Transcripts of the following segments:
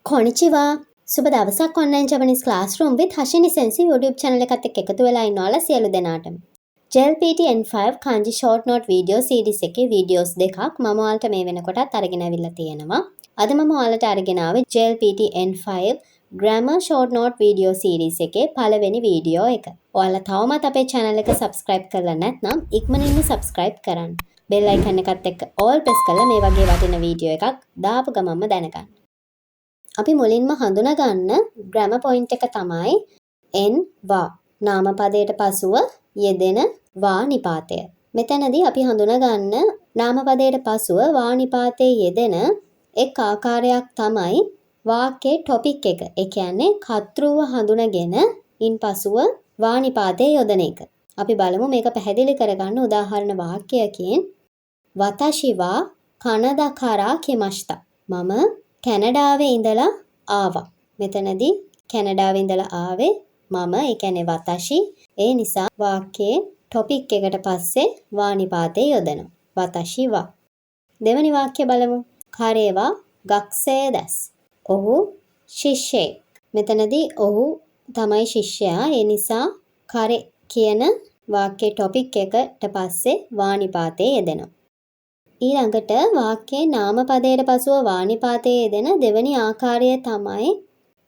කොනිචිවා සුබ දවසක් online Japanese classroom with Hashini සෙන්සි YouTube channel එකත් එක්ක එකතු වෙලා ඉන්නවලා සියලු දෙනාටම. JLPT N5 kanji short note video series එකේ videos දෙකක් මම ඔයාලට මේ වෙනකොටත් අරගෙන අවිල්ලා තියෙනවා. අද මම ඔයාලට අරගෙන ආවේ JLPT N5 grammar short note video series එකේ පළවෙනි වීඩියෝ එක. ඔයාලා තවමත් අපේ channel එක subscribe කරලා නැත්නම් ඉක්මනින්ම subscribe කරන්න. bell icon එකත් එක්ක all press කරලා මේ වගේ වටින වීඩියෝ එකක් දාපු ගමන්ම දැනගන්න. අපි මුලින්ම හඳුනා ගන්න grammar point එක තමයි n වා නාමපදයට පසුව යෙදෙන වා නිපාතය. මෙතනදී අපි හඳුනා ගන්න නාමපදයට පසුව වා නිපාතයේ යෙදෙන එක් ආකාරයක් තමයි වාක්‍යයේ topic එක. ඒ කියන්නේ කර්තෘව හඳුනගෙන ඉන්පසුව වා නිපාතයේ යොදන එක. අපි බලමු මේක පැහැදිලි කරගන්න උදාහරණ වාක්‍යයකින් වතෂි වා කනදාකාරා කිමෂ්තා. මම කැනඩාවේ ඉඳලා ආවා. මෙතනදී කැනඩාවේ ඉඳලා ආවේ මම, ඒ කියන්නේ වතෂි. ඒ නිසා වාක්‍යයේ topic එකට පස්සේ වා නිපාතේ යොදනවා. වතෂි වා. දෙවෙනි වාක්‍ය බලමු. කරේවා ගක්සේ දැස්. ඔහු ශිෂ්‍යයෙක්. මෙතනදී ඔහු තමයි ශිෂ්‍යයා. ඒ නිසා කරේ කියන වාක්‍යයේ topic එකට පස්සේ වා නිපාතේ යෙදෙනවා. ඊළඟට වාක්‍යයේ නාමපදයට පසුව වා නිපාතයේ යෙදෙන දෙවැනි ආකාරය තමයි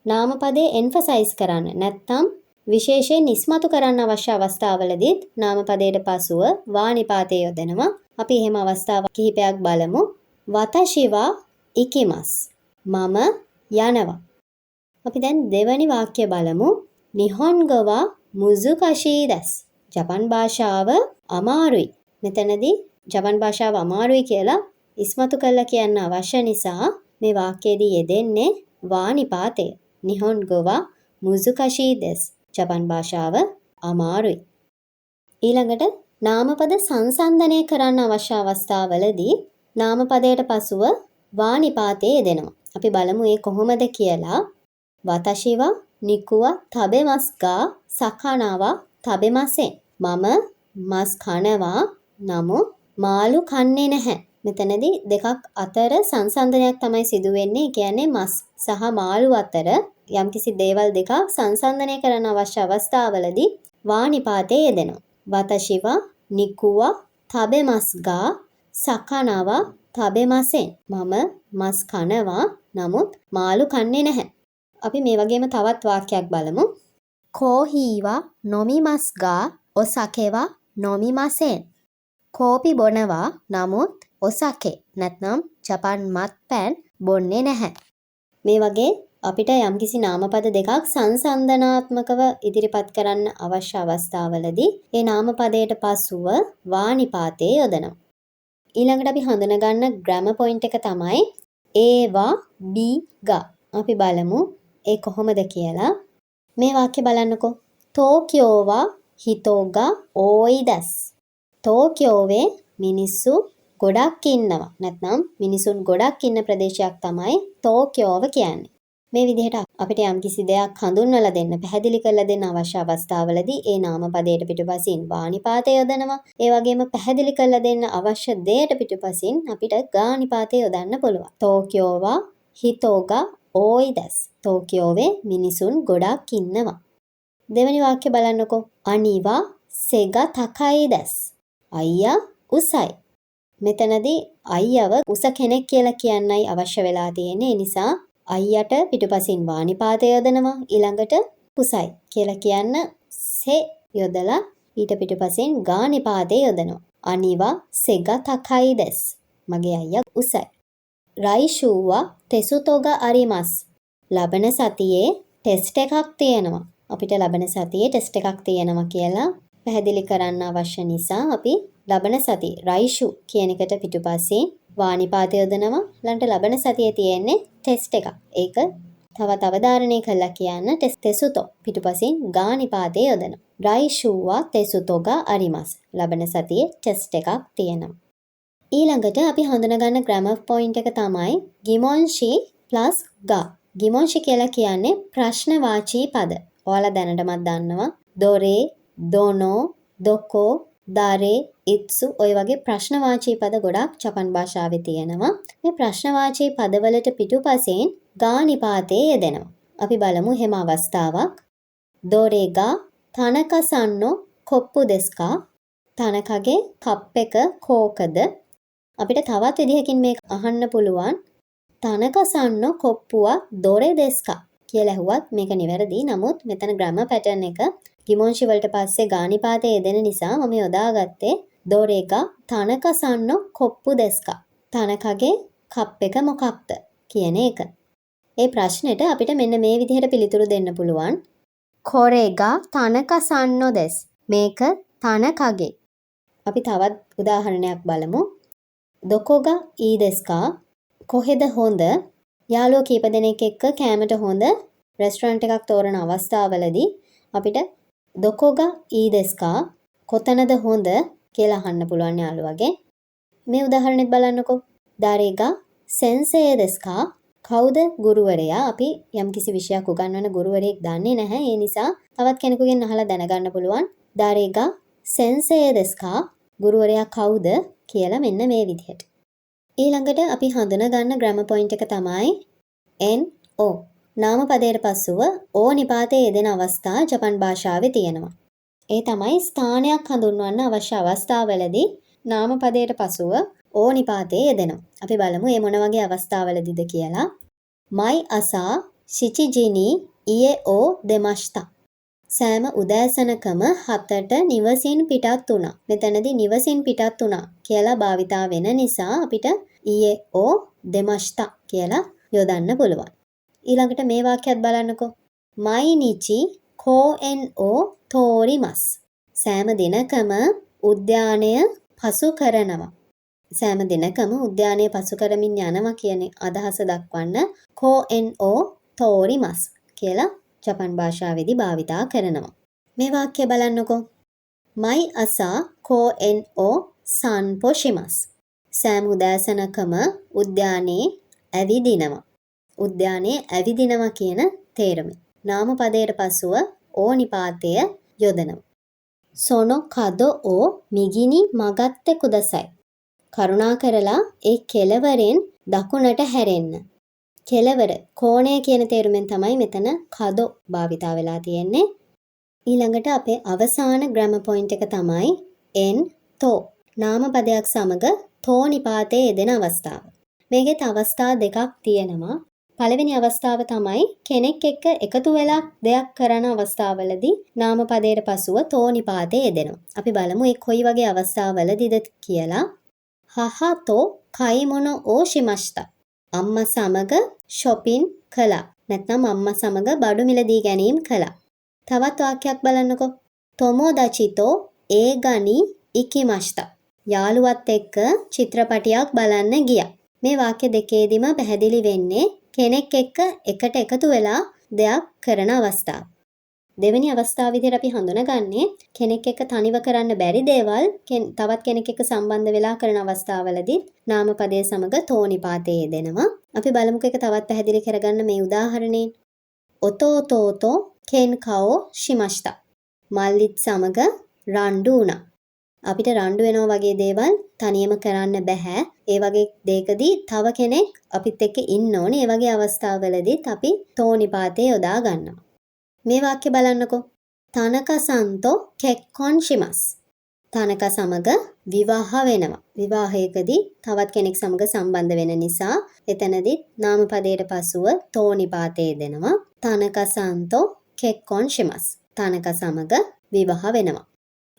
නාමපදයේ emphasize කරන්න. නැත්නම් විශේෂයෙන් ඉස්මතු කරන්න අවශ්‍ය අවස්ථාවලදීත් නාමපදයට පසුව වා නිපාතයේ යොදනවා. අපි එහෙම අවස්ථා කිහිපයක් බලමු. වතෂි වා ඉකිමස්. මම යනවා. අපි දැන් දෙවැනි වාක්‍ය බලමු. නිහොන්ගෝ වා මුසුකෂී දෙස්. ජපන් භාෂාව අමාරුයි. මෙතනදී ජපන් භාෂාව අමාරුයි කියලා ඉස්මතු කරලා කියන්න අවශ්‍ය නිසා මේ වාක්‍යයේදී යෙදෙන්නේ වා නිපාතය. නිහොන්ගෝ වා මුසුකෂී දෙස්. ජපන් භාෂාව අමාරුයි. ඊළඟට නාමපද සංසන්දනය කරන්න අවශ්‍ය අවස්ථාවලදී නාමපදයට පසුව වා නිපාතයේ යෙදෙනවා. අපි බලමු ඒ කොහොමද කියලා. වතෂි වා නිකුවා තබෙමස්ගා සකනාවා තබෙමසෙන්. මම මස් කනවා නමුත් මාළු කන්නේ නැහැ. මෙතනදී දෙකක් අතර සංසන්දනයක් තමයි සිදු වෙන්නේ. ඒ කියන්නේ මස් සහ මාළු අතර යම්කිසි දේවල් දෙකක් සංසන්දනය කරන්න අවශ්‍ය අවස්ථාවලදී වා නිපාතයේ යෙදෙනවා. වතෂි වා නිකුවා තබෙමස්ගා සකනවා තබෙමසෙන්. මම මස් කනවා නමුත් මාළු කන්නේ නැහැ. අපි මේ වගේම තවත් වාක්‍යයක් බලමු. කෝහීවා නොමිමස්ගා ඔසකේවා නොමිමසෙන්. කෝපි බොනවා නමුත් ඔසකේ නැත්නම් ජපන් මත්පැන් බොන්නේ නැහැ. මේ වගේ අපිට යම්කිසි නාමපද දෙකක් සංසන්දනාත්මකව ඉදිරිපත් කරන්න අවශ්‍ය අවස්ථාවලදී ඒ නාමපදයට පසුව වා නිපාතයේ යොදනවා. ඊළඟට අපි හඳුනා ගන්න grammar point එක තමයි ඒවා බි ගා. අපි බලමු ඒ කොහොමද කියලා. මේ වාක්‍ය බලන්නකෝ. ටෝකියෝවා හිතෝගා ඕයිදස්. ටෝකියෝවේ මිනිස්සු ගොඩක් ඉන්නවා. නැත්නම් මිනිසුන් ගොඩක් ඉන්න ප්‍රදේශයක් තමයි ටෝකියෝව කියන්නේ. මේ විදිහට අපිට යම්කිසි දෙයක් හඳුන්වලා දෙන්න, පැහැදිලි කරලා දෙන්න අවශ්‍ය අවස්ථාවලදී ඒ නාමපදයට පිටුපසින් වා නිපාතය යොදනවා. ඒ වගේම පැහැදිලි කරලා දෙන්න අවශ්‍ය දෙයට පිටුපසින් අපිට ගා නිපාතය යොදන්න පුළුවන්. ටෝකියෝවා හිතෝගා ඕයිදස්. ටෝකියෝවේ මිනිසුන් ගොඩක් ඉන්නවා. දෙවෙනි වාක්‍ය බලන්නකෝ. අනිවා සෙගා තකයිදස්. අයියා උසයි. මෙතනදී අයියව උස කෙනෙක් කියලා කියන්නයි අවශ්‍ය වෙලා තියෙන්නේ. ඒ නිසා අයියට පිටුපසින් වා නිපාතය යොදනවා. ඊළඟට උසයි කියලා කියන්න සේ යොදලා ඊට පිටුපසින් ගා නිපාතය යොදනවා. අනිවා සෙගා තකයිදස්. මගේ අයියා උසයි. රයිෂුවා තෙසුතෝගා අරිමස්. ලබන සතියේ ටෙස්ට් එකක් තියෙනවා. අපිට ලබන සතියේ ටෙස්ට් එකක් තියෙනවා කියලා පැහැදිලි කරන්න අවශ්‍ය නිසා අපි ලබන සතිය රයිෂු කියන එකට පිටුපසින් වා නිපාතය යොදනවා. ළඟට ලබන සතියේ තියෙන්නේ ටෙස්ට් එකක්. ඒක තවත් අවධාරණය කරලා කියන්න තෙසුතෝ පිටුපසින් ගා නිපාතය යොදනවා. රයිෂුවා තෙසුතෝගා අරිමස්. ලබන සතියේ ටෙස්ට් එකක් තියෙනවා. ඊළඟට අපි හඳුනා ගන්න grammar point එක තමයි ගිමොන්ෂි plus ගා. ගිමොන්ෂි කියලා කියන්නේ ප්‍රශ්නවාචී පද. ඔයාලා දැනටමත් දන්නවා. දොරේ, දොනෝ, දොකෝ, දාරේ, ඉත්සු ඔය වගේ ප්‍රශ්නවාචී පද ගොඩක් ජපන් භාෂාවේ තියෙනවා. මේ ප්‍රශ්නවාචී පදවලට පිටුපසින් ගා නිපාතයේ යෙදෙනවා. අපි බලමු එහෙම අවස්ථාවක්. දොරේගා තනකසන්නෝ කොප්පු දෙස්කා. තනකගේ කප් එක කෝකද? අපිට තවත් විදිහකින් මේක අහන්න පුළුවන්. තනකසන්නෝ කොප්පුවා දොරේ දෙස්කා කියලා ඇහුවත් මේක නිවැරදි. නමුත් මෙතන ග්‍රැමර් පැටර්න් එක ගිමොන්ෂි වලට පස්සේ ගා නිපාතයේ යෙදෙන නිසා මම යොදාගත්තේ දොරේගා තනකසන්නෝ කොප්පු දෙස්කා. තනකගේ කප් එක මොකක්ද කියන එක. ඒ ප්‍රශ්නෙට අපිට මෙන්න මේ විදිහට පිළිතුරු දෙන්න පුළුවන්. කොරේගා තනකසන්නෝ දෙස්. මේක තනකගේ. අපි තවත් උදාහරණයක් බලමු. දොකොගා ඊ දෙස්කා. කොහෙද හොඳ? යාළුවෝ කීප දෙනෙක් එක්ක කෑමට හොඳ රෙස්ටොරන්ට් එකක් තෝරන අවස්ථාවවලදී අපිට දොකොගා ඊ දෙස්කා කොතනද හොඳ කියලා අහන්න පුළුවන් යාළුවගේ. මේ උදාහරණෙත් බලන්නකෝ. දාරේගා සෙන්සේ දෙස්කා. කවුද ගුරුවරයා? අපි යම්කිසි විෂයක් උගන්වන ගුරුවරයෙක් දන්නේ නැහැ. ඒ නිසා තවත් කෙනෙකුගෙන් අහලා දැනගන්න පුළුවන්. දාරේගා සෙන්සේ දෙස්කා. ගුරුවරයා කවුද කියලා මෙන්න මේ විදිහට. ඊළඟට අපි හඳුනා ගන්න ග්‍රැමර් පොයින්ට් එක තමයි NO. නාමපදයට පසුව ඕ නිපාතයේ යෙදෙන අවස්ථා ජපන් භාෂාවේ තියෙනවා. ඒ තමයි ස්ථානයක් හඳුන්වන්න අවශ්‍ය අවස්ථාවලදී නාමපදයට පසුව ඕ නිපාතයේ යෙදෙනවා. අපි බලමු මේ මොන වගේ අවස්ථාවලදීද කියලා. මයි අසා shichijini iye o demashita. සෑම උදෑසනකම 7ට නිවසින් පිටත් වුණා. මෙතනදී නිවසින් පිටත් වුණා කියලා භාවිතා වෙන නිසා අපිට iye o demashita කියලා යොදන්න පුළුවන්. ඊළඟට මේ වාක්‍යයත් බලන්නකෝ. මයිනිචි koen o torimasu. සෑම දිනකම උද්‍යානය පසු කරනවා. සෑම දිනකම උද්‍යානය පසු කරමින් යනවා කියන අදහස දක්වන්න koen o torimasu කියලා ජපන් භාෂාවේදී භාවිතා කරනවා. මේ වාක්‍ය බලන්නකෝ. මයි අසා koen o sanpo shimasu. සෑම උදෑසනකම උද්‍යානයේ ඇවිදිනවා. උද්‍යානයේ ඇවිදිනවා කියන තේරුම. නාමපදයට පසුව ඕ නිපාතය යොදනවා. සොනෝ කදෝ ඕ මිගිනි මගත්තේ කුදසයි. කරුණාකරලා ඒ කෙළවරෙන් දකුණට හැරෙන්න. කෙළවර කෝණය කියන තේරුමෙන් තමයි මෙතන කදෝ භාවිතා වෙලා තියෙන්නේ. ඊළඟට අපේ අවසාන ග්‍රැමර් පොයින්ට් එක තමයි එන් තෝ. නාමපදයක් සමග තෝ නිපාතයේ යෙදෙන අවස්ථාව. මේකෙත් අවස්ථා දෙකක් තියෙනවා. පළවෙනි අවස්ථාව තමයි කෙනෙක් එක්ක එකතු වෙලා දෙයක් කරන අවස්ථාවවලදී නාමපදයට පසුව තෝ නිපාතයේ යෙදෙනවා. අපි බලමු ඒ කොයි වගේ අවස්ථාවවලදීද කියලා. හහතෝ කයිමොනෝ ඕ shimashi. අම්මා සමග shopping කළා. නැත්නම් අම්මා සමග බඩු මිලදී ගැනීම කළා. තවත් වාක්‍යයක් බලන්නකෝ. tomodachi-to ඒගනි ikimashita. යාළුවත් එක්ක චිත්‍රපටයක් බලන්න ගියා. මේ වාක්‍ය දෙකේදීම පැහැදිලි වෙන්නේ කෙනෙක් එක්ක එකට එකතු වෙලා දෙයක් කරන අවස්ථාව. දෙවෙනි අවස්ථාව විදිහට අපි හඳුනගන්නේ කෙනෙක් එක්ක තනිව කරන්න බැරි දේවල් තවත් කෙනෙක් එක්ක සම්බන්ධ වෙලා කරන අවස්ථාවවලදී නාමපදයේ සමග තෝ නිපාතයේ යෙදෙනවා. අපි බලමුකෝ එක තවත් පැහැදිලි කරගන්න මේ උදාහරණයෙන්. ඔතෝතෝතෝ කෙන්කාෝ shimashi. මල්ලිත් සමග රණ්ඩු වුණා. අපිට රණ්ඩු වෙනවා වගේ දේවල් තනියම කරන්න බෑ. ඒ වගේ දෙයකදී තව කෙනෙක් අපිත් එක්ක ඉන්න ඕනේ. ඒ වගේ අවස්ථාවවලදීත් අපි තෝ නිපාතයේ යොදා ගන්නවා. මේ වාක්‍ය බලන්නකෝ. තනකසන්තෝ කෙක්කොන් shimasu. තනක සමග විවාහ වෙනවා. විවාහයකදී තවත් කෙනෙක් සමග සම්බන්ධ වෙන නිසා එතනදී නාමපදයට පසුව තෝ නිපාතයේ යෙදෙනවා. තනකසන්තෝ කෙක්කොන් shimasu. තනක සමග විවාහ වෙනවා.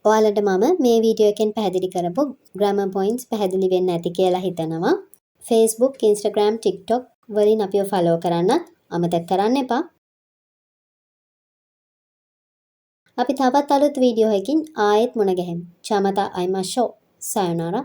ඔයාලට මම මේ වීඩියෝ එකෙන් පැහැදිලි කරපු ග්‍රැමර් පොයින්ට්ස් පැහැදිලි වෙන්න ඇති කියලා හිතනවා. Facebook, Instagram, TikTok වලින් අපිව ෆලෝ කරන්නත් අමතක කරන්න එපා. අපි තවත් අලුත් වීඩියෝ එකකින් ආයෙත් මුණ ගැහෙමු. චමතා අයිමා ෂෝ. සයනරා.